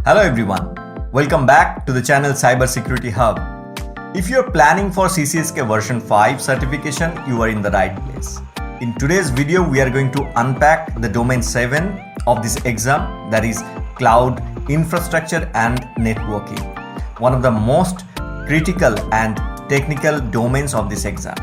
Hello everyone, welcome back to the channel Cybersecurity Hub. If you're planning for CCSK version 5 certification, you are in the right place. In today's video, we are going to unpack the domain 7 of this exam, that is Cloud Infrastructure and Networking, one of the most critical and technical domains of this exam.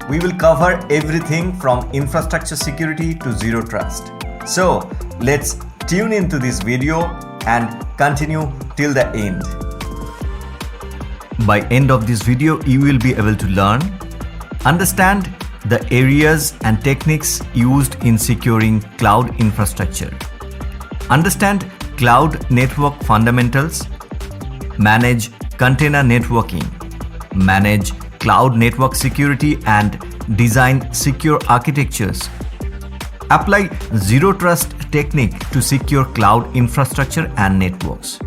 We will cover everything from infrastructure security to zero trust. So let's tune into this video and continue till the end. By end of this video, you will be able to learn, understand the areas and techniques used in securing cloud infrastructure, understand cloud network fundamentals, manage container networking, manage cloud network security and design secure architectures, apply zero trust technique to secure cloud infrastructure and networks,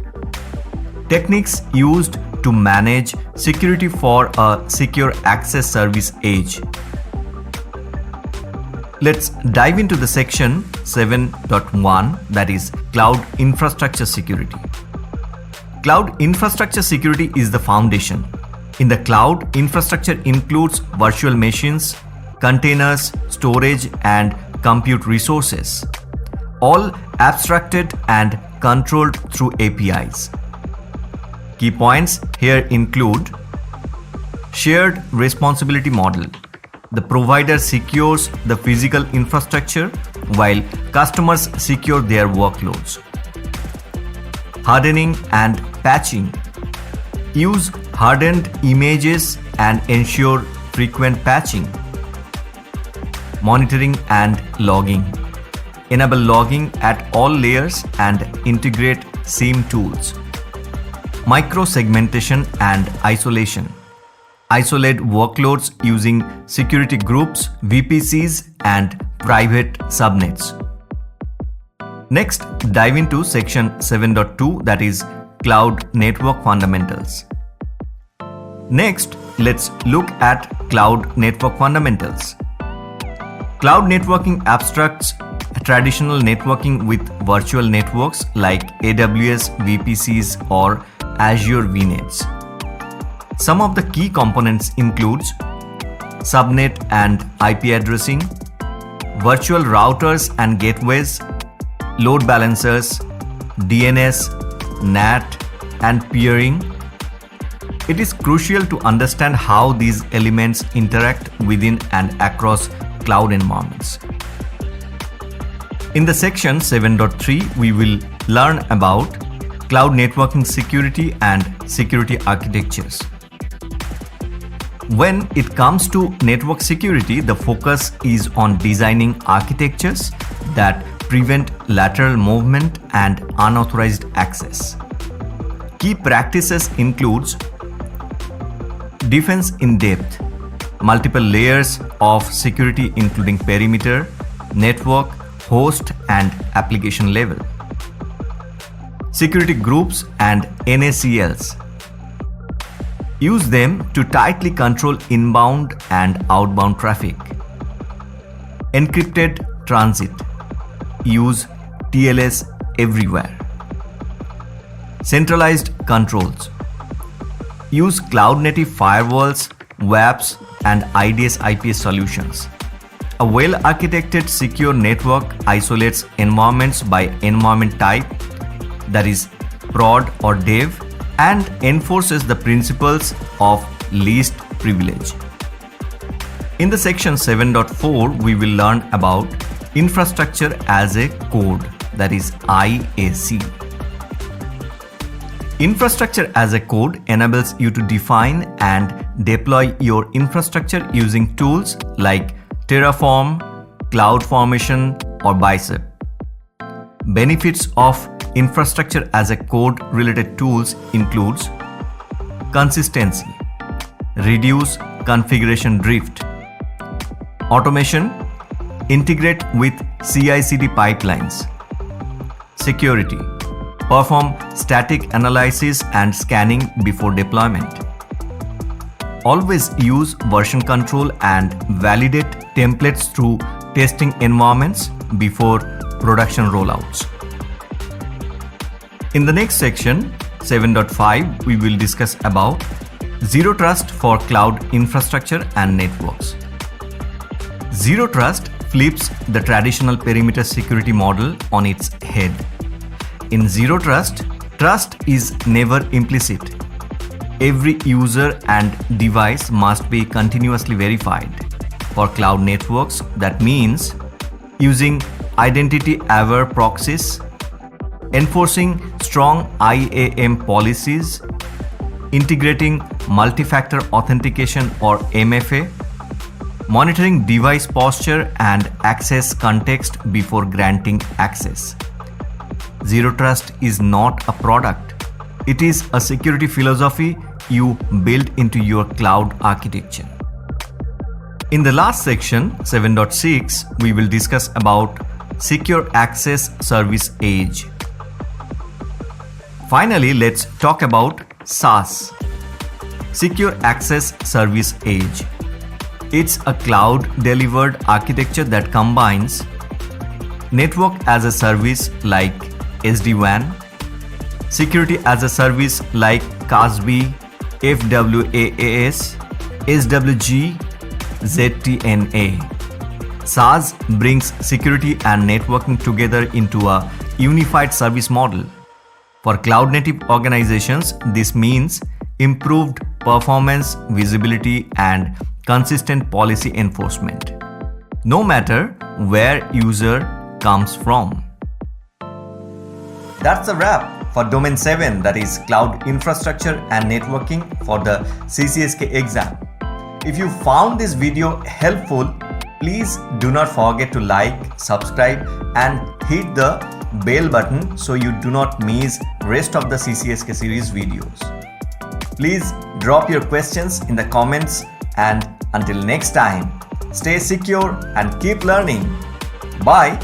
techniques used to manage security for a secure access service edge. Let's dive into the section 7.1, that is Cloud Infrastructure Security. Cloud infrastructure security is the foundation. In the cloud, infrastructure includes virtual machines, containers, storage, and compute resources, all abstracted and controlled through APIs. Key points here include shared responsibility model. The provider secures the physical infrastructure while customers secure their workloads. Hardening and patching. Use hardened images and ensure frequent patching. Monitoring and logging. Enable logging at all layers and integrate SIEM tools. Micro-segmentation and isolation. Isolate workloads using security groups, VPCs, and private subnets. Next, dive into section 7.2, that is Cloud Network Fundamentals. Next, let's look at Cloud Network Fundamentals. Cloud networking abstracts traditional networking with virtual networks like AWS VPCs or Azure VNets. Some of the key components includes subnet and IP addressing, virtual routers and gateways, load balancers, DNS, NAT, and peering. It is crucial to understand how these elements interact within and across cloud environments. In the section 7.3, we will learn about cloud networking security and security architectures. When it comes to network security, the focus is on designing architectures that prevent lateral movement and unauthorized access. Key practices includes defense in depth, multiple layers of security including perimeter, network, host, and application level. Security groups and NACLs. Use them to tightly control inbound and outbound traffic. Encrypted transit. Use TLS everywhere. Centralized controls. Use cloud-native firewalls, WAPs, and IDS/IPS solutions. A well-architected secure network isolates environments by environment type, that is prod or dev, and enforces the principles of least privilege. In the section 7.4, we will learn about infrastructure as a code, that is IAC. Infrastructure as a code enables you to define and deploy your infrastructure using tools like Terraform, CloudFormation, or Bicep. Benefits of infrastructure as a code related tools includes consistency, reduce configuration drift, automation, integrate with CI/CD pipelines, security, perform static analysis and scanning before deployment. Always use version control and validate templates through testing environments before production rollouts. In the next section, 7.5, we will discuss about Zero Trust for cloud infrastructure and networks. Zero Trust flips the traditional perimeter security model on its head. In Zero Trust, trust is never implicit. Every user and device must be continuously verified. For cloud networks, that means using identity-aware proxies, enforcing strong IAM policies, integrating multi-factor authentication or MFA, monitoring device posture and access context before granting access. Zero Trust is not a product. It is a security philosophy you build into your cloud architecture. In the last section, 7.6, we will discuss about Secure Access Service Edge. Finally, let's talk about SaaS, Secure Access Service Edge. It's a cloud-delivered architecture that combines network as a service like SD-WAN, security as a service like CASB, FWaaS, SWG, ZTNA. SaaS brings security and networking together into a unified service model. For cloud-native organizations, this means improved performance, visibility, and consistent policy enforcement, no matter where user comes from. That's a wrap for Domain 7, that is Cloud Infrastructure and Networking for the CCSK exam. If you found this video helpful, please do not forget to like, subscribe, and hit the bell button so you do not miss rest of the CCSK series videos. Please drop your questions in the comments, and until next time, stay secure and keep learning. Bye.